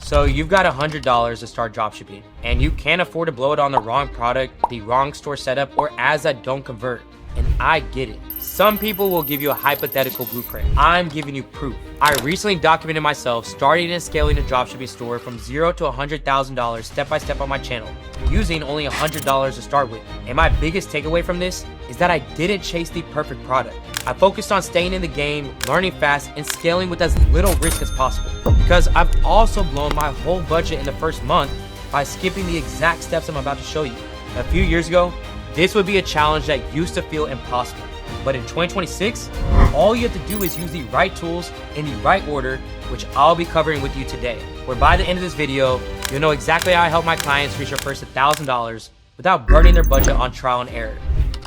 So you've got $100 to start dropshipping, and you can't afford to blow it on the wrong product, the wrong store setup, or ads that don't convert. And I get it. Some people will give you a hypothetical blueprint. I'm giving you proof. I recently documented myself starting and scaling a dropshipping store from $0 to $100,000 step by step on my channel, using only $100 to start with. And my biggest takeaway from this is that I didn't chase the perfect product. I focused on staying in the game, learning fast, and scaling with as little risk as possible. Because I've also blown my whole budget in the first month by skipping the exact steps I'm about to show you. A few years ago, this would be a challenge that used to feel impossible. But in 2026, all you have to do is use the right tools in the right order, which I'll be covering with you today. Where by the end of this video, you'll know exactly how I help my clients reach their first $1,000 without burning their budget on trial and error.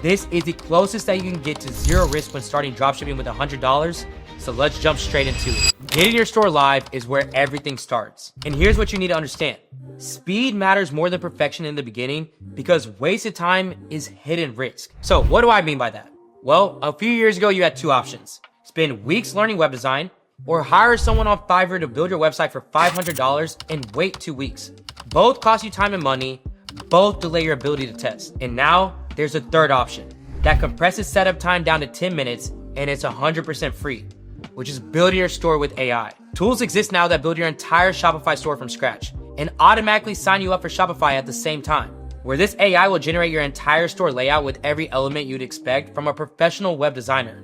This is the closest that you can get to zero risk when starting dropshipping with $100. So let's jump straight into it. Getting your store live is where everything starts. And here's what you need to understand. Speed matters more than perfection in the beginning because wasted time is hidden risk. So what do I mean by that? Well, a few years ago, you had two options. Spend weeks learning web design or hire someone on Fiverr to build your website for $500 and wait 2 weeks. Both cost you time and money, both delay your ability to test. And now there's a third option that compresses setup time down to 10 minutes and it's 100% free, which is building your store with AI. Tools exist now that build your entire Shopify store from scratch and automatically sign you up for Shopify at the same time, where this AI will generate your entire store layout with every element you'd expect from a professional web designer.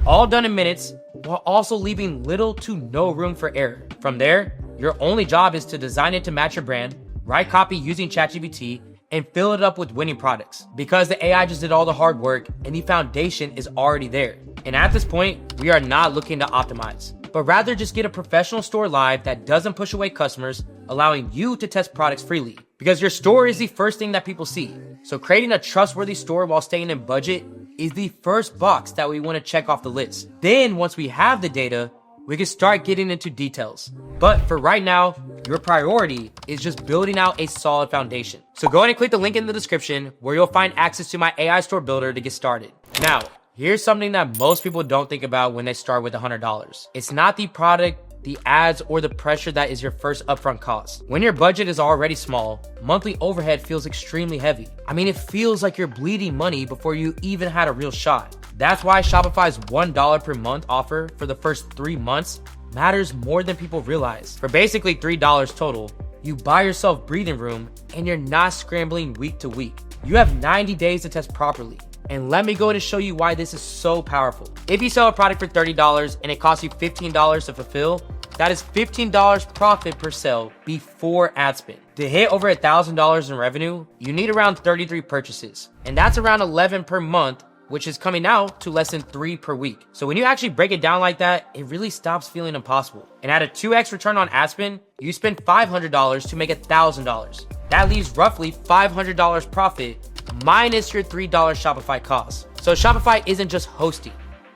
All done in minutes, while also leaving little to no room for error. From there, your only job is to design it to match your brand, write copy using ChatGPT, and fill it up with winning products. Because the AI just did all the hard work and the foundation is already there. And at this point, we are not looking to optimize, but rather just get a professional store live that doesn't push away customers, allowing you to test products freely. Because your store is the first thing that people see. So creating a trustworthy store while staying in budget is the first box that we want to check off the list. Then once we have the data, we can start getting into details. But for right now, your priority is just building out a solid foundation. So go ahead and click the link in the description where you'll find access to my AI store builder to get started. Now, here's something that most people don't think about when they start with $100. It's not the product, the ads, or the pressure that is your first upfront cost. When your budget is already small, monthly overhead feels extremely heavy. I mean, it feels like you're bleeding money before you even had a real shot. That's why Shopify's $1 per month offer for the first 3 months matters more than people realize. For basically $3 total, you buy yourself breathing room and you're not scrambling week to week. You have 90 days to test properly. And let me go ahead and show you why this is so powerful. If you sell a product for $30 and it costs you $15 to fulfill, that is $15 profit per sale before ad spend. To hit over $1,000 in revenue, you need around 33 purchases. And that's around 11 per month, which is coming out to less than 3 per week. So when you actually break it down like that, it really stops feeling impossible. And at a 2x return on ad spend, you spend $500 to make $1,000. That leaves roughly $500 profit minus your $3 Shopify cost. So Shopify isn't just hosting,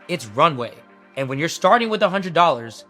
it's runway. And when you're starting with $100,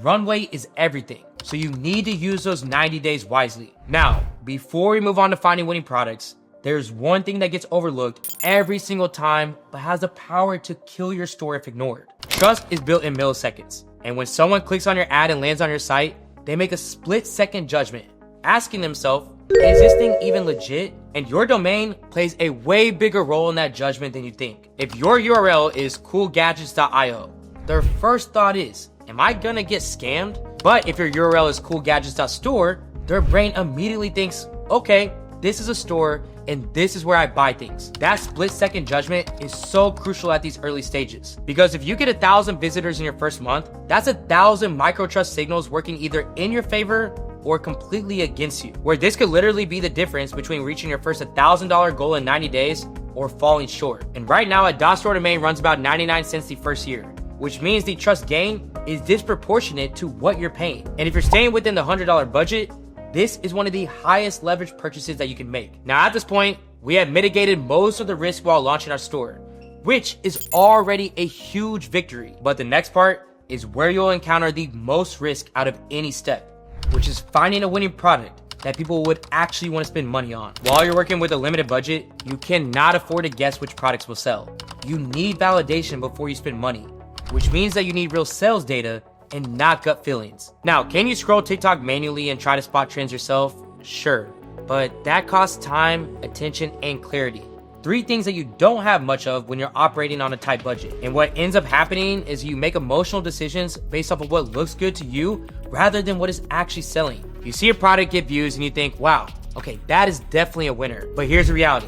runway is everything. So you need to use those 90 days wisely. Now, before we move on to finding winning products, there's one thing that gets overlooked every single time, but has the power to kill your store if ignored. Trust is built in milliseconds. And when someone clicks on your ad and lands on your site, they make a split-second judgment, asking themselves, is this thing even legit? And your domain plays a way bigger role in that judgment than you think. If your URL is coolgadgets.io, their first thought is, am I gonna get scammed? But if your URL is coolgadgets.store, their brain immediately thinks, okay, this is a store and this is where I buy things. That split-second judgment is so crucial at these early stages. Because if you get 1,000 visitors in your first month, that's 1,000 micro-trust signals working either in your favor or completely against you. Where this could literally be the difference between reaching your first $1,000 goal in 90 days or falling short. And right now, a .store domain runs about 99 cents the first year, which means the trust gain is disproportionate to what you're paying. And if you're staying within the $100 budget, this is one of the highest leverage purchases that you can make. Now at this point, we have mitigated most of the risk while launching our store, which is already a huge victory. But the next part is where you'll encounter the most risk out of any step, which is finding a winning product that people would actually want to spend money on. While you're working with a limited budget, you cannot afford to guess which products will sell. You need validation before you spend money, which means that you need real sales data and not gut feelings. Now, can you scroll TikTok manually and try to spot trends yourself? Sure, but that costs time, attention, and clarity. 3 things that you don't have much of when you're operating on a tight budget. And what ends up happening is you make emotional decisions based off of what looks good to you rather than what is actually selling. You see a product get views and you think, wow, okay, that is definitely a winner. But here's the reality.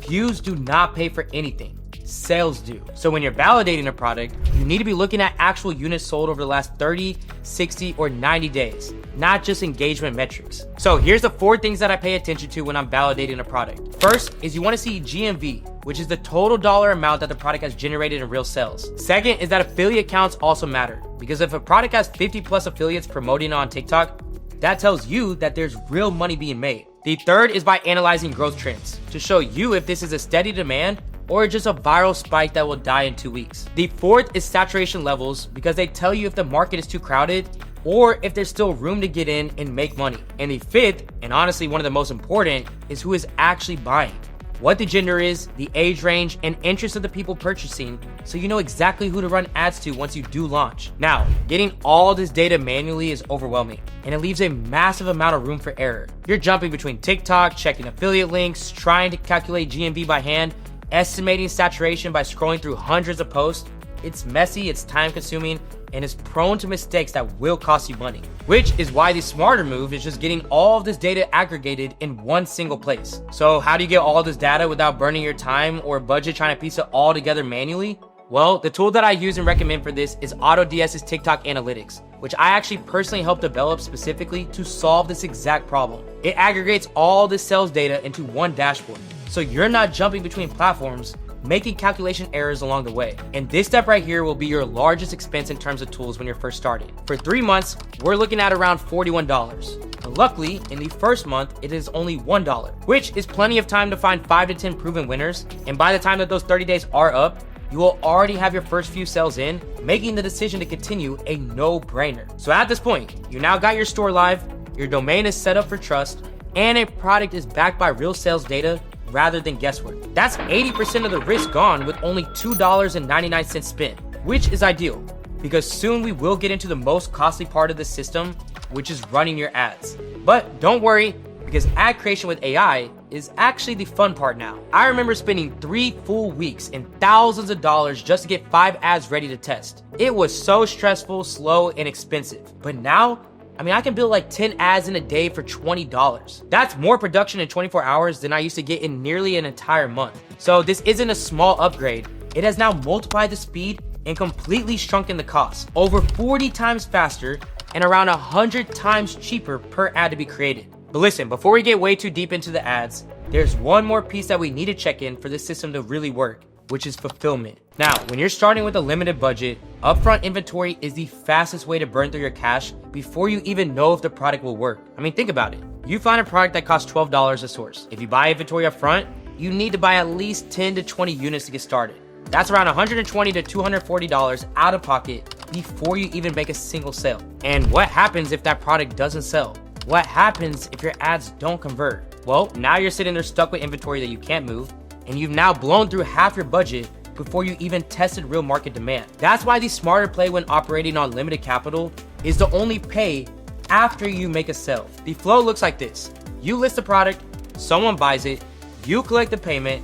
Views do not pay for anything. Sales do. So when you're validating a product, you need to be looking at actual units sold over the last 30, 60, or 90 days, not just engagement metrics. So here's the 4 things that I pay attention to when I'm validating a product. First is you want to see GMV, which is the total dollar amount that the product has generated in real sales. Second is that affiliate counts also matter, because if a product has 50 plus affiliates promoting it on TikTok, that tells you that there's real money being made. The third is by analyzing growth trends to show you if this is a steady demand or just a viral spike that will die in 2 weeks. The fourth is saturation levels, because they tell you if the market is too crowded or if there's still room to get in and make money. And the fifth, and honestly one of the most important, is who is actually buying. What the gender is, the age range, and interest of the people purchasing, so you know exactly who to run ads to once you do launch. Now, getting all this data manually is overwhelming, and it leaves a massive amount of room for error. You're jumping between TikTok, checking affiliate links, trying to calculate GMV by hand, estimating saturation by scrolling through hundreds of posts. It's messy, it's time consuming, and is prone to mistakes that will cost you money. Which is why the smarter move is just getting all of this data aggregated in one single place. So how do you get all this data without burning your time or budget trying to piece it all together manually? Well, the tool that I use and recommend for this is AutoDS's TikTok Analytics, which I actually personally helped develop specifically to solve this exact problem. It aggregates all the sales data into one dashboard, so you're not jumping between platforms, making calculation errors along the way. And this step right here will be your largest expense in terms of tools when you're first starting. For 3 months, we're looking at around $41. And luckily, in the first month, it is only $1, which is plenty of time to find 5 to 10 proven winners. And by the time that those 30 days are up, you will already have your first few sales in, making the decision to continue a no-brainer. So at this point, you now got your store live, your domain is set up for trust, and a product is backed by real sales data rather than guesswork. That's 80% of the risk gone with only $2.99 spent, which is ideal, because soon we will get into the most costly part of the system, which is running your ads. But don't worry, because ad creation with AI is actually the fun part now. I remember spending 3 full weeks and thousands of dollars just to get 5 ads ready to test. It was so stressful, slow, and expensive. But now, I can build like 10 ads in a day for $20. That's more production in 24 hours than I used to get in nearly an entire month. So this isn't a small upgrade. It has now multiplied the speed and completely shrunken the cost. Over 40 times faster and around 100 times cheaper per ad to be created. But listen, before we get way too deep into the ads, there's one more piece that we need to check in for this system to really work, which is fulfillment. Now, when you're starting with a limited budget, upfront inventory is the fastest way to burn through your cash before you even know if the product will work. Think about it. You find a product that costs $12 a source. If you buy inventory upfront, you need to buy at least 10 to 20 units to get started. That's around $120 to $240 out of pocket before you even make a single sale. And what happens if that product doesn't sell? What happens if your ads don't convert? Well, now you're sitting there stuck with inventory that you can't move, and you've now blown through half your budget before you even tested real market demand. That's why the smarter play when operating on limited capital is to only pay after you make a sale. The flow looks like this. You list the product, someone buys it, you collect the payment,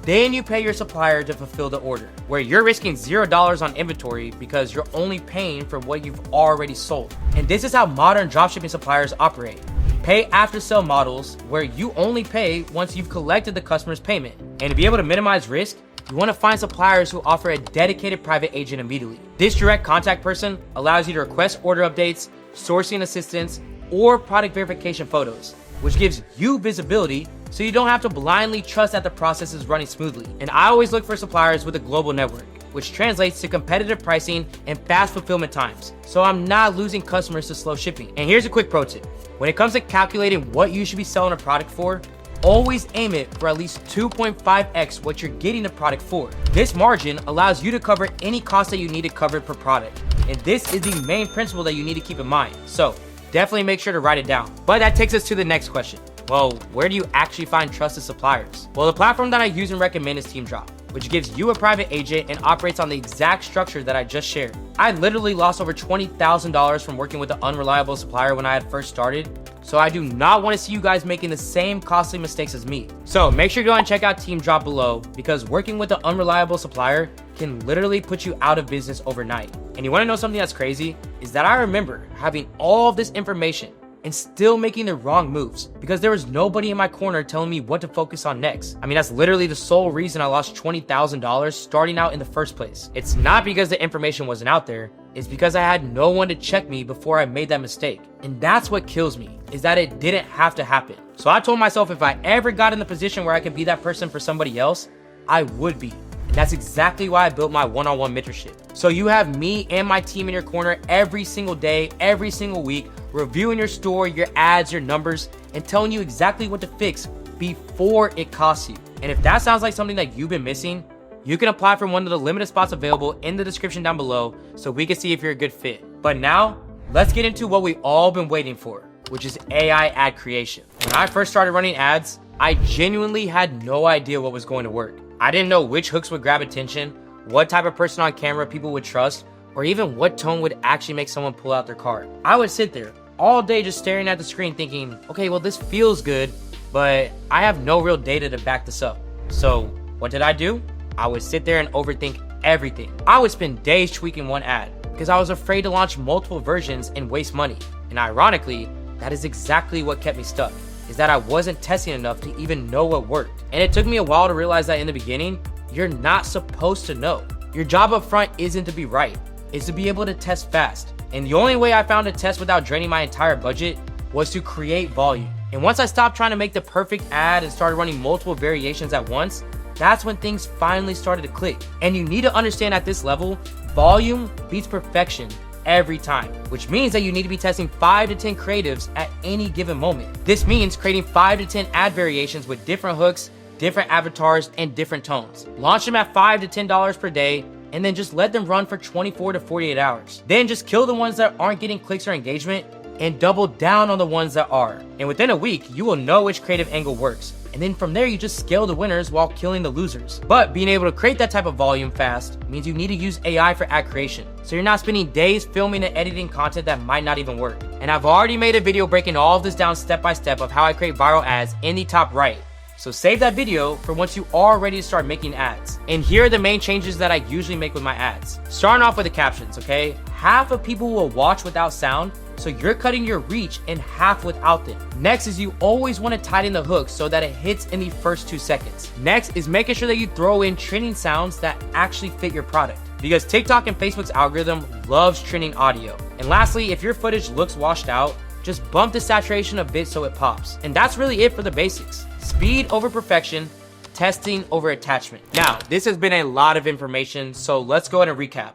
then you pay your supplier to fulfill the order, where you're risking $0 on inventory because you're only paying for what you've already sold. And this is how modern dropshipping suppliers operate. Pay after sale models where you only pay once you've collected the customer's payment. And to be able to minimize risk, you want to find suppliers who offer a dedicated private agent immediately. This direct contact person allows you to request order updates, sourcing assistance, or product verification photos, which gives you visibility so you don't have to blindly trust that the process is running smoothly. And I always look for suppliers with a global network, which translates to competitive pricing and fast fulfillment times, so I'm not losing customers to slow shipping. And here's a quick pro tip. When it comes to calculating what you should be selling a product for, always aim it for at least 2.5x what you're getting the product for. This margin allows you to cover any cost that you need to cover per product. And this is the main principle that you need to keep in mind. So definitely make sure to write it down. But that takes us to the next question. Well, where do you actually find trusted suppliers? Well, the platform that I use and recommend is Teamdrop. which gives you a private agent and operates on the exact structure that I just shared. I literally lost over $20,000 from working with an unreliable supplier when I had first started, so I do not want to see you guys making the same costly mistakes as me. So make sure to go and check out Team Drop below, because working with an unreliable supplier can literally put you out of business overnight. And you want to know something that's crazy? Is that I remember having all of this information and still making the wrong moves because there was nobody in my corner telling me what to focus on next. I mean, that's literally the sole reason I lost $20,000 starting out in the first place. It's not because the information wasn't out there, it's because I had no one to check me before I made that mistake. And that's what kills me, is that it didn't have to happen. So I told myself if I ever got in the position where I could be that person for somebody else, I would be. And that's exactly why I built my one-on-one mentorship. So you have me and my team in your corner every single day, every single week, reviewing your store, your ads, your numbers, and telling you exactly what to fix before it costs you. And if that sounds like something that you've been missing, you can apply for one of the limited spots available in the description down below so we can see if you're a good fit. But now, let's get into what we've all been waiting for, which is AI ad creation. When I first started running ads, I genuinely had no idea what was going to work. I didn't know which hooks would grab attention, what type of person on camera people would trust, or even what tone would actually make someone pull out their card. I would sit there all day just staring at the screen thinking, okay, well, this feels good, but I have no real data to back this up. So what did I do? I would sit there and overthink everything. I would spend days tweaking one ad because I was afraid to launch multiple versions and waste money. And ironically, that is exactly what kept me stuck, is that I wasn't testing enough to even know what worked. And it took me a while to realize that in the beginning, you're not supposed to know. Your job up front isn't to be right, it's to be able to test fast. And the only way I found to test without draining my entire budget was to create volume. And once I stopped trying to make the perfect ad and started running multiple variations at once, that's when things finally started to click. And you need to understand at this level, volume beats perfection every time, which means that you need to be testing 5 to 10 creatives at any given moment. This means creating 5 to 10 ad variations with different hooks, different avatars, and different tones. Launch them at $5 to $10 per day, and then just let them run for 24 to 48 hours. Then just kill the ones that aren't getting clicks or engagement and double down on the ones that are. And within a week, you will know which creative angle works. And then from there, you just scale the winners while killing the losers. But being able to create that type of volume fast means you need to use AI for ad creation. So you're not spending days filming and editing content that might not even work. And I've already made a video breaking all of this down step by step of how I create viral ads in the top right. So save that video for once you are ready to start making ads. And here are the main changes that I usually make with my ads. Starting off with the captions, okay? Half of people will watch without sound, so you're cutting your reach in half without them. Next is you always want to tighten the hook so that it hits in the first 2 seconds. Next is making sure that you throw in trending sounds that actually fit your product, because TikTok and Facebook's algorithm loves trending audio. And lastly, if your footage looks washed out, just bump the saturation a bit so it pops. And that's really it for the basics. Speed over perfection, testing over attachment. Now, this has been a lot of information, so let's go ahead and recap.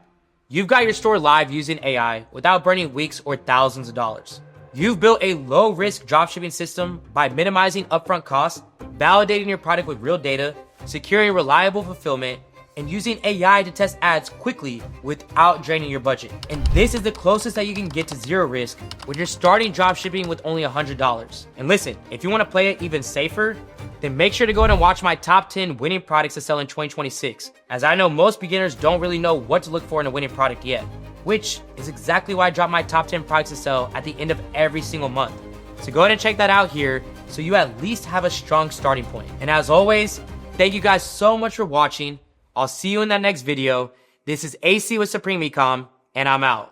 You've got your store live using AI without burning weeks or thousands of dollars. You've built a low-risk dropshipping system by minimizing upfront costs, validating your product with real data, securing reliable fulfillment, and using AI to test ads quickly without draining your budget. And this is the closest that you can get to zero risk when you're starting dropshipping with only $100. And listen, if you want to play it even safer, then make sure to go ahead and watch my top 10 winning products to sell in 2026, as I know most beginners don't really know what to look for in a winning product yet, which is exactly why I drop my top 10 products to sell at the end of every single month. So go ahead and check that out here so you at least have a strong starting point. And as always, thank you guys so much for watching. I'll see you in that next video. This is AC with Supreme Ecom, and I'm out.